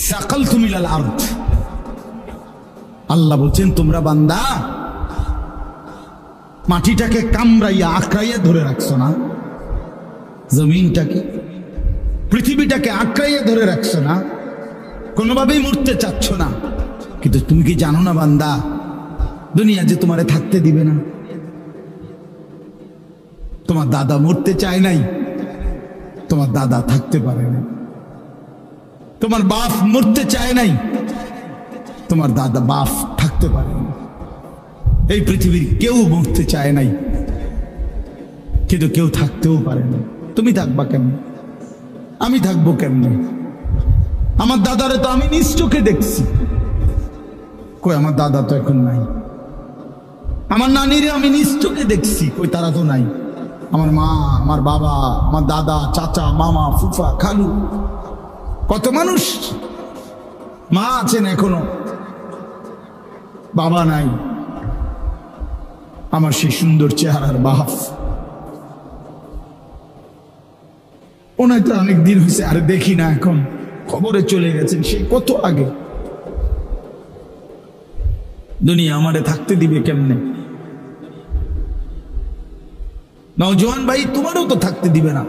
সাকালতুম ইলাল আরদ। আল্লাহ বলছেন তোমরা বান্দা মাটিটাকে কামড়াইয়া আঁকড়াইয়া ধরে রাখছো না, জমিনটাকে পৃথিবীটাকে আঁকড়াইয়া ধরে রাখছো না, কোনোভাবেই মরতে চাচ্ছ না। কিন্তু তুমি কি জানো না বান্দা, দুনিয়া যে তোমারে থাকতে দিবে না। তোমার দাদা মরতে চায় নাই, তোমার দাদা থাকতে পারে না। তোমার বাপ মরতে চায় নাই, তোমার দাদা বাপ থাকতে পারে না। এই পৃথিবীর কেউ মরতে চায় নাই, কিন্তু কেউ থাকতেও পারে না। তুমি থাকবা কেমন? আমি থাকবো কেমনে? আমার দাদারে তো আমি নিজ চোখে দেখছি। কই আমার দাদা তো এখন নাই। আমার নানিরে আমি নিজ চোখে দেখছি, কই তারা তো নাই। আমার মা, আমার বাবা, আমার দাদা, চাচা, মামা, ফুফা, খালু, কত মানুষ। মা আছেন এখনো, বাবা নাই। আমার সেই সুন্দর চেহারার বাপ, ওনায় তো অনেক দিন হয়েছে, আরে দেখি না, এখন খবরে চলে গেছেন সেই কত আগে। দুনিয়া আমারে থাকতে দিবে কেমনে? নওজোয়ান ভাই, তোমারও তো থাকতে দিবে না।